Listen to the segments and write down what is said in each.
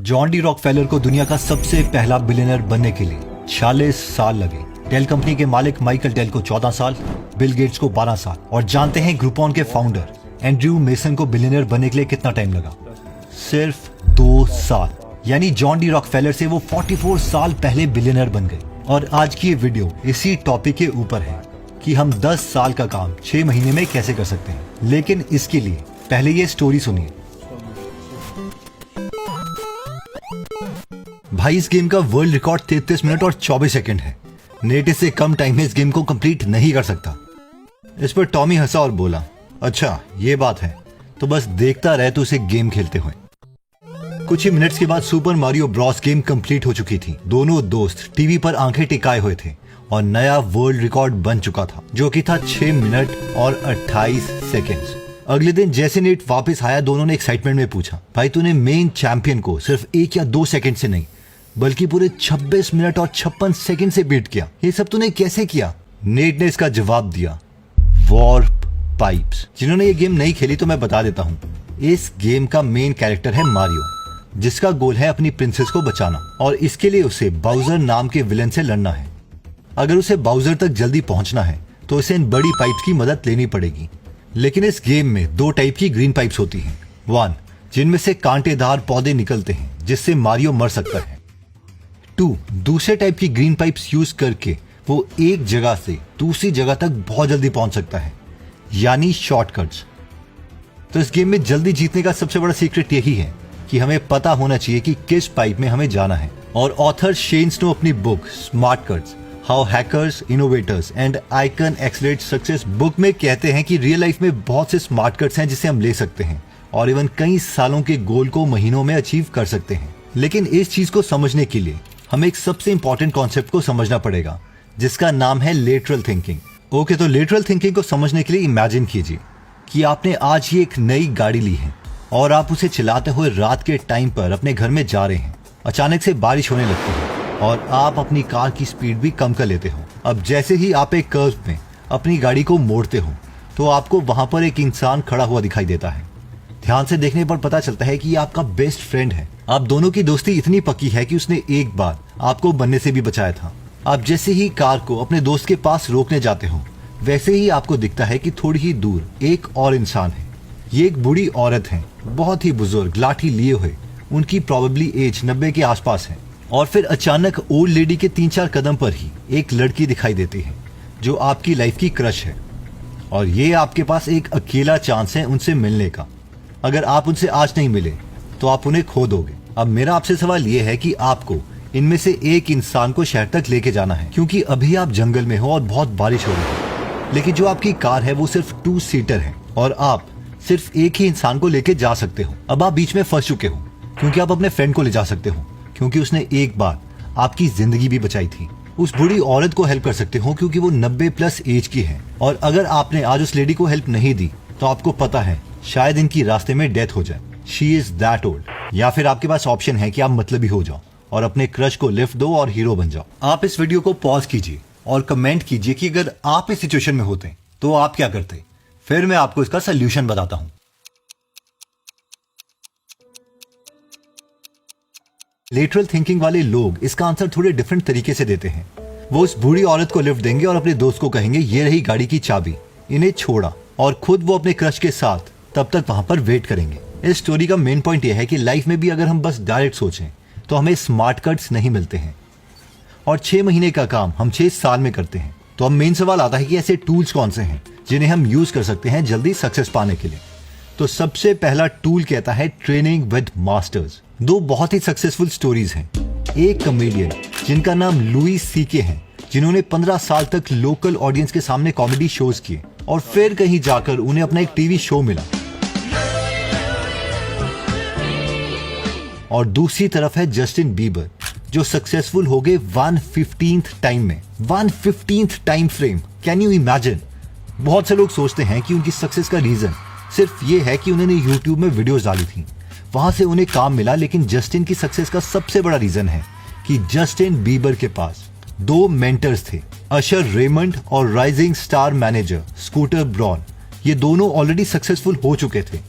John D Rockefeller को दुनिया का सबसे पहला बिलियनर बनने के लिए 46 साल लगे। डेल कंपनी के मालिक माइकल डेल को 14 साल, बिल गेट्स को 12 साल और जानते हैं ग्रुपॉन के फाउंडर एंड्रयू मेसन को बिलियनर बनने के लिए कितना टाइम लगा? सिर्फ 2 साल। यानी जॉन डी रॉकफेलर से वो 44 साल पहले बिलियनर बन गए। और आज की ये वीडियो इसी टॉपिक के ऊपर है कि हम 10 साल का काम 6 महीने में कैसे कर सकते हैं। लेकिन इसके लिए पहले ये स्टोरी सुनिए। भाई, इस गेम का वर्ल्ड रिकॉर्ड 33 मिनट और 24 सेकंड है। नेट इससे कम टाइम में इस गेम को कंप्लीट नहीं कर सकता। इस पर टॉमी हंसा और बोला, अच्छा ये बात है, तो बस देखता रहे तो उसे गेम खेलते हुए। कुछ ही मिनट्स के बाद super Mario Bros game complete हो चुकी थी। दोनों दोस्त टीवी पर आंखें टिकाए हुए थे और नया वर्ल्ड रिकॉर्ड बन चुका था, जो कि था 6 मिनट और 28 सेकेंड्स। अगले दिन जैसे नेट वापस आया, दोनों ने एक्साइटमेंट में पूछा, भाई तूने मेन चैंपियन को सिर्फ 1 या 2 सेकंड से नहीं बल्कि पूरे 26 मिनट और 56 सेकंड से बीट किया। ये सब तूने कैसे किया? नेट ने इसका जवाब दिया, वार्प पाइप्स। जिन्होंने ये गेम नहीं खेली तो मैं बता देता हूँ, इस गेम का मेन कैरेक्टर है मारियो, जिसका गोल है अपनी प्रिंसेस को बचाना और इसके लिए उसे बाउजर नाम के विलन से लड़ना है। अगर उसे बाउजर तक जल्दी पहुंचना है तो उसे इन बड़ी पाइप्स की मदद लेनी पड़ेगी। लेकिन इस गेम में 2 टाइप की ग्रीन पाइप्स होती हैं। 1 जिनमें से कांटेदार पौधे निकलते हैं जिससे मारियो मर सकता है। 2 दूसरे टाइप की ग्रीन पाइप्स यूज करके वो एक जगह से दूसरी जगह तक बहुत जल्दी पहुंच सकता है, यानी शॉर्टकट्स। तो इस गेम में जल्दी जीतने का सबसे बड़ा सीक्रेट यही है कि हमें पता होना चाहिए कि किस पाइप में हमें जाना है। और ऑथर शेन स्नो अपनी book smart cuts, how hackers, innovators and icon accelerate success book में कहते हैं कि रियल लाइफ में बहुत से स्मार्ट कट्स हैं जिसे हम ले सकते हैं और इवन कई सालों के गोल को महीनों में अचीव कर सकते हैं। लेकिन इस चीज को समझने के लिए हमें एक सबसे इंपॉर्टेंट कॉन्सेप्ट को समझना पड़ेगा, जिसका नाम है लेटरल थिंकिंग। ओके, तो लेटरल थिंकिंग को समझने के लिए इमेजिन कीजिए कि आपने आज ही एक नई गाड़ी ली है और आप उसे चलाते हुए रात के टाइम पर अपने घर में जा रहे हैं। अचानक से बारिश होने लगती है और आप अपनी कार की स्पीड भी कम कर लेते हो। अब जैसे ही आप एक कर्व में अपनी गाड़ी को मोड़ते हो तो आपको वहां पर एक इंसान खड़ा हुआ दिखाई देता है। ध्यान से देखने पर पता चलता है कि ये आपका बेस्ट फ्रेंड है। आप दोनों की दोस्ती इतनी पक्की है कि उसने एक बार आपको बनने से भी बचाया था। आप जैसे ही कार को अपने दोस्त के पास रोकने जाते हो, वैसे ही आपको दिखता है कि थोड़ी ही दूर एक और इंसान है। ये एक बूढ़ी औरत है, बहुत ही बुजुर्ग, लाठी लिए हुए। उनकी प्रोबेबली एज 90 के आसपास है। और फिर अचानक ओल्ड लेडी के 3-4 कदम पर ही एक लड़की दिखाई देती है जो आपकी लाइफ की क्रश है। और ये आपके पास एक अकेला चांस है उनसे मिलने का। अगर आप उनसे आज नहीं मिले तो आप उन्हें खो दोगे। अब मेरा आपसे सवाल ये है कि आपको इनमें से एक इंसान को शहर तक लेके जाना है, क्योंकि अभी आप जंगल में हो और बहुत बारिश हो रही है। लेकिन जो आपकी कार है वो सिर्फ 2 सीटर है और आप सिर्फ एक ही इंसान को लेके जा सकते हो। अब आप बीच में फंस चुके हो, क्योंकि आप अपने फ्रेंड को ले जा सकते हो, क्योंकि उसने एक बार आपकी जिंदगी भी बचाई थी। उस बूढ़ी औरत को हेल्प कर सकते हो क्योंकि वो 90+ एज की है। और अगर आपने आज उस लेडी को हेल्प नहीं दी तो आपको पता है शायद इनकी रास्ते में डेथ हो जाए। She is that old. या फिर आपके पास ऑप्शन है कि आप मतलबी हो जाओ और अपने क्रश को लिफ्ट दो और हीरो बन जाओ। आप इस वीडियो को पॉज कीजिए और कमेंट कीजिए कि अगर आप इस सिचुएशन में होते तो आप क्या करते। फिर मैं आपको इसका सोल्यूशन बताता हूं। लेटरल थिंकिंग वाले लोग इसका आंसर थोड़े डिफरेंट तरीके से देते हैं। वो उस बूढ़ी औरत को लिफ्ट देंगे और अपने दोस्त को कहेंगे, ये रही गाड़ी की चाबी, इन्हें छोड़ा, और खुद वो अपने क्रश के साथ तब तक वहां पर वेट करेंगे। इस स्टोरी का मेन पॉइंट यह है कि लाइफ में भी अगर हम बस डायरेक्ट सोचें तो हमें स्मार्ट कट्स नहीं मिलते हैं और 6 महीने का काम हम 6 साल में करते हैं। तो अब मेन सवाल आता है कि ऐसे टूल्स कौन से हैं जिन्हें हम यूज कर सकते हैं जल्दी सक्सेस पाने के लिए। तो सबसे पहला टूल कहता है ट्रेनिंग विद मास्टर्स। 2 बहुत ही सक्सेसफुल स्टोरीज हैं। एक कॉमेडियन जिनका नाम लुई सीके है, जिन्होंने 15 साल तक लोकल ऑडियंस के सामने कॉमेडी शोज किए और फिर कहीं जाकर उन्हें अपना एक टीवी शो मिला। और दूसरी तरफ है जस्टिन बीबर, जो सक्सेसफुल हो गए 1/15 टाइम में। 1/15 time frame, can you imagine? बहुत से लोग सोचते हैं कि उनकी सक्सेस का रीजन सिर्फ ये है कि उन्होंने यूट्यूब में वीडियोस डाली थी, वहां से उन्हें काम मिला। लेकिन जस्टिन की सक्सेस का सबसे बड़ा रीजन है कि जस्टिन बीबर के पास 2 मेंटर्स थे, अशर रेमंड और rising star manager Scooter Braun. ये दोनों ऑलरेडी सक्सेसफुल हो चुके थे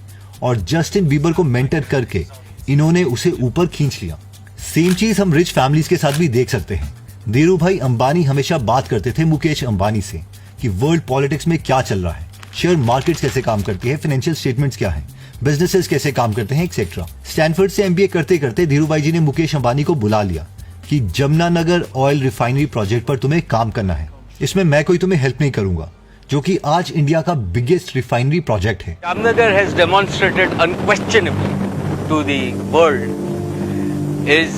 और जस्टिन बीबर को मेंटर करके इन्होंने उसे ऊपर खींच लिया। सेम चीज हम रिच फैमिलीज के साथ भी देख सकते हैं। धीरू भाई अंबानी हमेशा बात करते थे मुकेश अंबानी से कि वर्ल्ड पॉलिटिक्स में क्या चल रहा है, शेयर मार्केट्स कैसे काम करती है, फाइनेंशियल स्टेटमेंट्स क्या है, बिजनेसेस कैसे काम करते हैं, एक्सेट्रा। स्टैनफोर्ड से एमबीए करते करते धीरू भाई जी ने मुकेश अंबानी को बुला लिया कि जमुनानगर ऑयल रिफाइनरी प्रोजेक्ट पर तुम्हें काम करना है, इसमें मैं कोई तुम्हें हेल्प नहीं करूंगा, जो कि आज इंडिया का बिगेस्ट रिफाइनरी प्रोजेक्ट है। Jamnagar has demonstrated unquestionably to the world is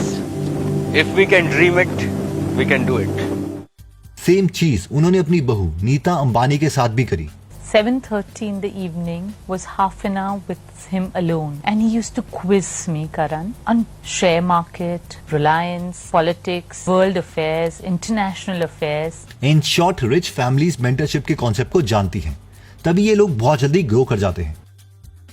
if we can dream it, we can do it. Same चीज उन्होंने अपनी बहू नीता अंबानी के साथ भी करी। 7:30 in the evening was half an hour with him alone, and he used to quiz me, Karan, on share market, reliance, politics, world affairs, international affairs. In short rich families mentorship के concept को जानती हैं, तभी ये लोग बहुत जल्दी grow कर जाते हैं।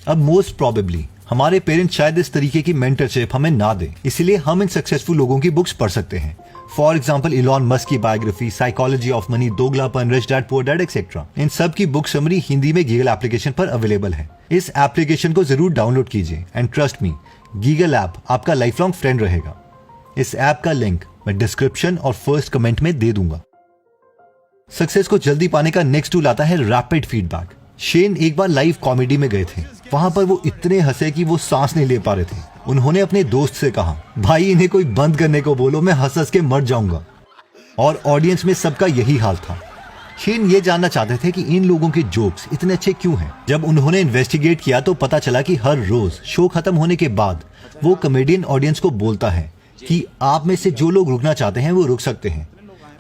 अब मोस्ट प्रोबेबली हमारे पेरेंट्स शायद इस तरीके की मेंटरशिप हमें ना दें, इसलिए हम इन सक्सेसफुल लोगों की बुक्स पढ़ सकते हैं। फॉर एग्जाम्पल इलॉन मस्क की biography, psychology of money, Doglapan, rich dad poor dad etcetera. इन सब की बुक समरी हिंदी में गीगल एप्लीकेशन पर अवेलेबल है। इस एप्लीकेशन को जरूर डाउनलोड कीजिए एंड ट्रस्ट मी, गीगल ऐप आपका लाइफ लॉन्ग फ्रेंड रहेगा। इस ऐप का लिंक मैं डिस्क्रिप्शन और फर्स्ट कमेंट में दे दूंगा। सक्सेस को जल्दी पाने का नेक्स्ट टूल आता है रैपिड फीडबैक। शेन एक बार लाइव कॉमेडी में गए थे, वहां पर वो इतने हंसे कि वो सांस नहीं ले पा रहे थे। उन्होंने अपने दोस्त से कहा, भाई इन्हें कोई बंद करने को बोलो, मैं हंस हंस के मर जाऊंगा। और ऑडियंस में सबका यही हाल था। शेन ये जानना चाहते थे कि इन लोगों के जोक्स इतने अच्छे क्यों हैं। जब उन्होंने इन्वेस्टिगेट किया तो पता चला कि हर रोज शो खत्म होने के बाद वो कॉमेडियन ऑडियंस को बोलता है कि आप में से जो लोग रुकना चाहते हैं वो रुक सकते हैं।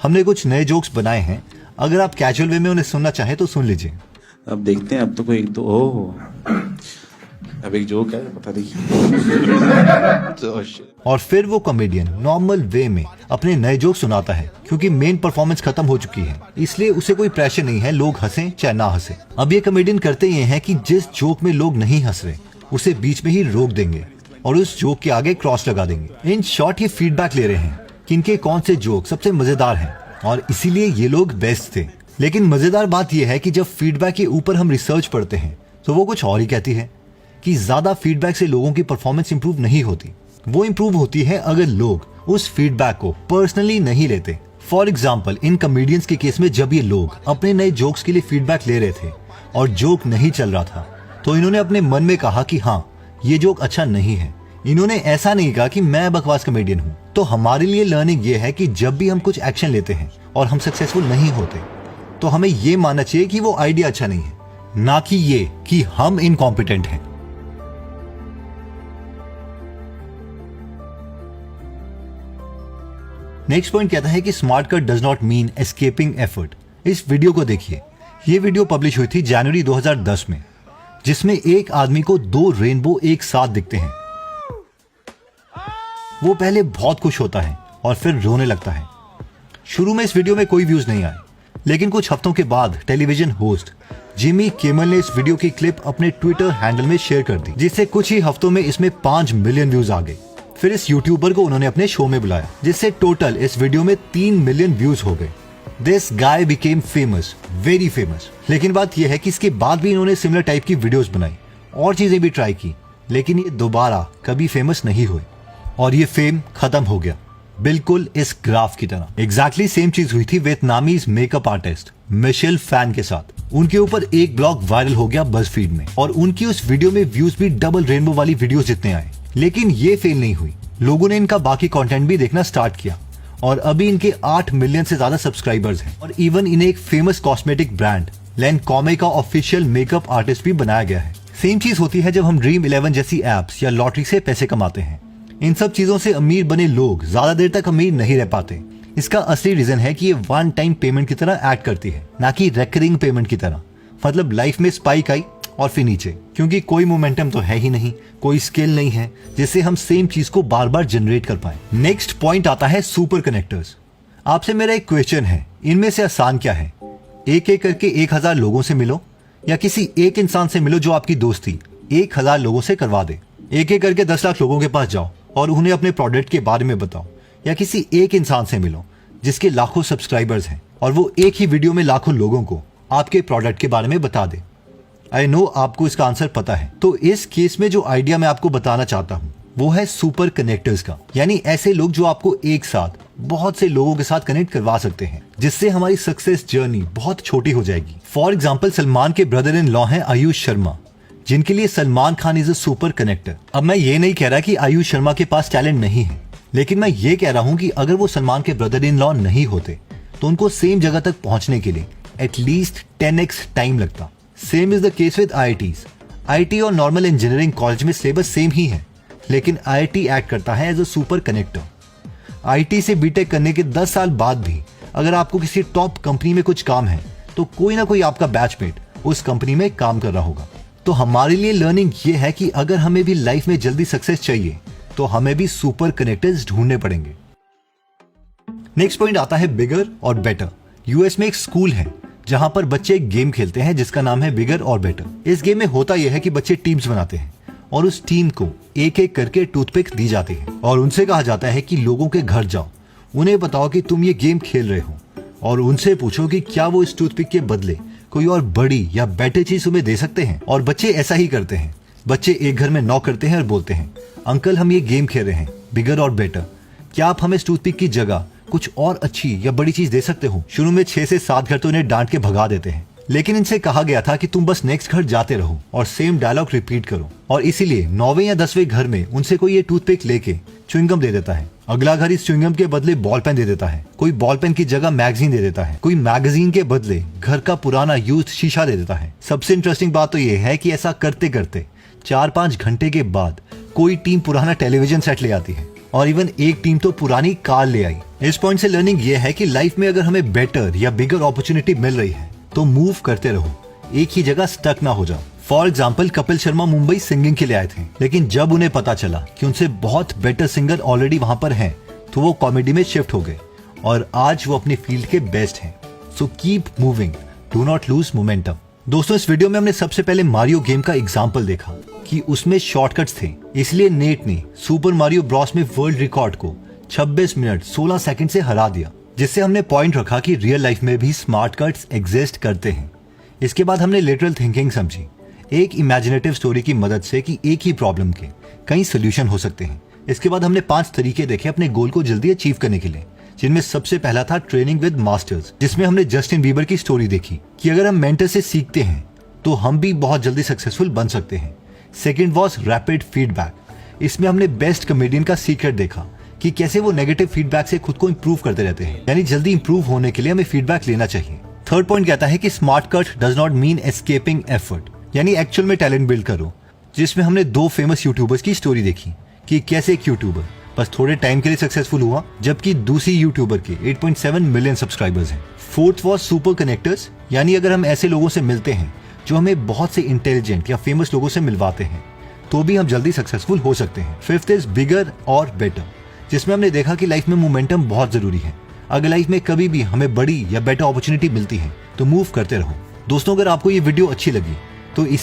हमने कुछ नए जोक्स बनाए हैं, अगर आप कैजुअल वे में उन्हें सुनना चाहें तो सुन लीजिए। अब देखते हैं, अब तो कोई एक दो अब एक जोक है, पता नहीं। और फिर वो कॉमेडियन नॉर्मल वे में अपने नए जोक सुनाता है, क्योंकि मेन परफॉर्मेंस खत्म हो चुकी है, इसलिए उसे कोई प्रेशर नहीं है लोग हंसें चाहे ना हंसे। अब ये कॉमेडियन करते ये हैं कि जिस जोक में लोग नहीं हंस रहे उसे बीच में ही रोक देंगे और उस जोक के आगे क्रॉस लगा देंगे। इन शॉर्ट ये फीडबैक ले रहे हैं कि इनके कौन से जोक सबसे मजेदार हैं और इसीलिए ये लोग बेस्ट थे। लेकिन मजेदार बात यह है कि जब फीडबैक के ऊपर हम रिसर्च पढ़ते हैं तो वो कुछ और ही कहती है कि ज्यादा फीडबैक से लोगों की परफॉर्मेंस इंप्रूव नहीं होती। वो इंप्रूव होती है अगर लोग उस फीडबैक को पर्सनली नहीं लेते। फॉर एग्जाम्पल इन कॉमेडियंस के केस में जब ये लोग अपने नए जोक्स के लिए फीडबैक ले रहे थे और जोक नहीं चल रहा था तो इन्होंने अपने मन में कहा कि हाँ ये जोक अच्छा नहीं है। इन्होंने ऐसा नहीं कहा कि मैं बकवास कॉमेडियन हूँ। तो हमारे लिए लर्निंग ये है कि जब भी हम कुछ एक्शन लेते हैं और हम सक्सेसफुल नहीं होते तो हमें ये मानना चाहिए कि वो आइडिया अच्छा नहीं है, ना कि ये कि हम इनकॉम्पिटेंट हैं। नेक्स्ट पॉइंट कहता है कि smart cut does not mean escaping effort. इस वीडियो को देखिए। ये वीडियो पब्लिश हुई थी जनवरी 2010 में, जिसमें एक आदमी को 2 रेनबो एक साथ दिखते हैं। वो पहले बहुत खुश होता है और फिर रोने लगता है। शुरू में इस वीडियो में कोई व्यूज नहीं आए, लेकिन कुछ हफ्तों के बाद टेलीविजन होस्ट जिमी किमल ने इस वीडियो की क्लिप अपने ट्विटर हैंडल में शेयर कर दी, जिससे कुछ ही हफ्तों में इसमें 5 मिलियन व्यूज आ गए। फिर इस यूट्यूबर को उन्होंने अपने शो में बुलाया, जिससे टोटल इस वीडियो में 3 मिलियन व्यूज हो गए। This guy became famous, very famous. लेकिन बात यह है कि इसके बाद भी इन्होंने सिमिलर टाइप की वीडियोस बनाई और चीजें भी ट्राई की, लेकिन ये दोबारा कभी फेमस नहीं हुए और ये फेम खत्म हो गया, बिल्कुल इस ग्राफ की तरह। एग्जैक्टली सेम चीज हुई थी Vietnamese makeup artist Michelle Phan के साथ। उनके ऊपर एक ब्लॉग वायरल हो गया बज़फीड में और उनकी उस वीडियो में व्यूज भी डबल रेनबो वाली वीडियोस जितने आए। लेकिन ये फेल नहीं हुई, लोगों ने इनका बाकी कंटेंट भी देखना स्टार्ट किया और अभी इनके 8 मिलियन से ज्यादा सब्सक्राइबर्स हैं और इवन इन्हें एक फेमस कॉस्मेटिक ब्रांड लैंकॉमे का ऑफिशियल मेकअप आर्टिस्ट भी बनाया गया है। सेम चीज होती है जब हम ड्रीम 11 जैसी एप्स या लॉटरी से पैसे कमाते हैं। इन सब चीजों से अमीर बने लोग ज्यादा देर तक अमीर नहीं रह पाते। इसका असली रीजन है कि ये वन टाइम पेमेंट की तरह एक्ट करती है, ना कि रेकरिंग पेमेंट की तरह। मतलब लाइफ में स्पाइक आई और फिर नीचे, क्योंकि कोई मोमेंटम तो है ही नहीं, कोई स्किल नहीं है जिससे हम सेम चीज को बार बार जनरेट कर पाए। नेक्स्ट पॉइंट आता है सुपर कनेक्टर्स। आपसे मेरा एक क्वेश्चन है, इनमें से आसान क्या है? एक एक करके 1000 लोगों से मिलो या किसी एक इंसान से मिलो जो आपकी दोस्ती 1000 लोगों से करवा दे। एक एक करके 10 लाख लोगों के पास जाओ और उन्हें अपने प्रोडक्ट के बारे में बताओ, या किसी एक इंसान से मिलो जिसके लाखों सब्सक्राइबर्स हैं और वो एक ही वीडियो में लाखों लोगों को आपके प्रोडक्ट के बारे में बता दे। आई नो आपको इसका आंसर पता है। तो इस केस में जो आइडिया मैं आपको बताना चाहता हूँ वो है सुपर कनेक्टर्स का, यानी ऐसे लोग जो आपको एक साथ बहुत से लोगों के साथ कनेक्ट करवा सकते हैं, जिससे हमारी सक्सेस जर्नी बहुत छोटी हो जाएगी। फॉर एग्जाम्पल, सलमान के ब्रदर इन लॉ हैं आयुष शर्मा, जिनके लिए Salman Khan is a super connector. अब मैं ये नहीं कह रहा कि आयुष शर्मा के पास टैलेंट नहीं है, लेकिन मैं ये कह रहा हूँ कि अगर वो सलमान के ब्रदर इन लॉ नहीं होते तो उनको सेम जगह तक पहुंचने के लिए एटलीस्ट 10x टाइम लगता। Same is the case with IITs। IIT और नॉर्मल इंजीनियरिंग कॉलेज में सिलेबस सेम ही है, लेकिन IIT एक्ट करता है as a super connector. IIT से बीटेक करने के 10 साल बाद भी अगर आपको किसी टॉप कंपनी में कुछ काम है तो कोई ना कोई आपका बैचमेट उस कंपनी में काम कर रहा होगा। तो हमारे लिए लर्निंग ये है कि अगर हमें भी लाइफ में जल्दी सक्सेस चाहिए तो हमें भी सुपर कनेक्टर्स ढूंढने पड़ेंगे। नेक्स्ट पॉइंट आता है बिगर और बेटर। यूएस में एक स्कूल है जहां पर बच्चे एक गेम खेलते हैं जिसका नाम है बिगर और बेटर। इस गेम में होता यह है कि बच्चे टीम्स बनाते हैं और उस टीम को एक एक करके टूथपिक दी जाती है और उनसे कहा जाता है कि लोगों के घर जाओ, उन्हें बताओ कि तुम ये गेम खेल रहे हो और उनसे पूछो कि क्या वो इस टूथपिक के बदले कोई और बड़ी या बेटर चीज तुम्हें दे सकते हैं। और बच्चे ऐसा ही करते हैं। बच्चे एक घर में नॉक करते हैं और बोलते हैं, अंकल हम ये गेम खेल रहे हैं बिगर और बेटर, क्या आप हमें इस टूथपिक की जगह कुछ और अच्छी या बड़ी चीज दे सकते हो। शुरू में 6 से 7 घर तो इन्हें डांट के भगा देते हैं, लेकिन इनसे कहा गया था कि तुम बस नेक्स्ट घर जाते रहो और सेम डायलॉग रिपीट करो। और इसीलिए 9वें या 10वें घर में उनसे कोई ये टूथपिक लेके च्युइंगम दे देता है। अगला घर इस च्युइंगम के बदले बॉल पेन दे देता है, कोई बॉल पेन की जगह मैगजीन दे देता है, कोई मैगजीन के बदले घर का पुराना यूज्ड शीशा दे देता है। सबसे इंटरेस्टिंग बात तो ये है कि ऐसा करते करते 4-5 घंटे के बाद कोई टीम पुराना टेलीविजन सेट ले आती है और इवन एक टीम तो पुरानी कार ले आई। इस पॉइंट से लर्निंग ये है कि लाइफ में अगर हमें बेटर या बिगर अपॉर्चुनिटी मिल रही है तो मूव करते रहो, एक ही जगह स्टक ना हो जाओ। For example, Kapil Sharma Mumbai singing के लिए आए थे, लेकिन जब उन्हें पता चला कि उनसे बहुत बेटर सिंगर ऑलरेडी वहां पर हैं, तो वो कॉमेडी में शिफ्ट हो गए और आज वो अपनी फील्ड के बेस्ट हैं। So keep moving, do not lose momentum. दोस्तों, इस वीडियो में हमने सबसे पहले मारियो गेम का एग्जाम्पल देखा कि उसमें शॉर्टकट्स थे, इसलिए नेट ने सुपर मारियो ब्रॉस में वर्ल्ड रिकॉर्ड को 26 मिनट 16 सेकंड से हरा दिया, जिससे हमने पॉइंट रखा कि रियल लाइफ में भी स्मार्ट कट्स एग्जिस्ट करते हैं। इसके बाद हमने लिटरल थिंकिंग समझी, एक इमेजिनेटिव स्टोरी की मदद से कि एक ही प्रॉब्लम के कई सोल्यूशन हो सकते हैं। इसके बाद हमने 5 तरीके देखे अपने गोल को जल्दी अचीव करने के लिए, जिनमें सबसे पहला था ट्रेनिंग विद मास्टर्स, जिसमें हमने जस्टिन बीबर की स्टोरी देखी कि अगर हम मेंटर से सीखते हैं तो हम भी बहुत जल्दी सक्सेसफुल बन सकते हैं। सेकेंड वॉज रैपिड फीडबैक, इसमें हमने बेस्ट कॉमेडियन का सीक्रेट देखा कि कैसे वो नेगेटिव फीडबैक से खुद को इंप्रूव करते रहते हैं, यानी जल्दी इंप्रूव होने के लिए हमें फीडबैक लेना चाहिए। थर्ड पॉइंट कहता है कि smart cut does not mean escaping effort, यानी एक्चुअल में टैलेंट बिल्ड करो, जिसमें हमने 2 फेमस यूट्यूबर्स की स्टोरी देखी कि कैसे एक यूट्यूबर बस थोड़े टाइम के लिए सक्सेसफुल हुआ, जबकि दूसरी यूट्यूबर के 8.7 मिलियन सब्सक्राइबर्स हैं। फोर्थ वॉज सुपर कनेक्टर्स, यानी अगर हम ऐसे लोगों से मिलते हैं जो हमें बहुत से इंटेलिजेंट या फेमस लोगों से मिलवाते हैं तो भी हम जल्दी सक्सेसफुल हो सकते हैं। फिफ्थ इज बिगर और बेटर, जिसमें हमने देखा कि लाइफ में मोमेंटम बहुत जरूरी है। अगर लाइफ में कभी भी हमें बड़ी या बेटर अपॉर्चुनिटी मिलती है तो मूव करते रहो। दोस्तों, अगर आपको ये वीडियो अच्छी लगी तो इसे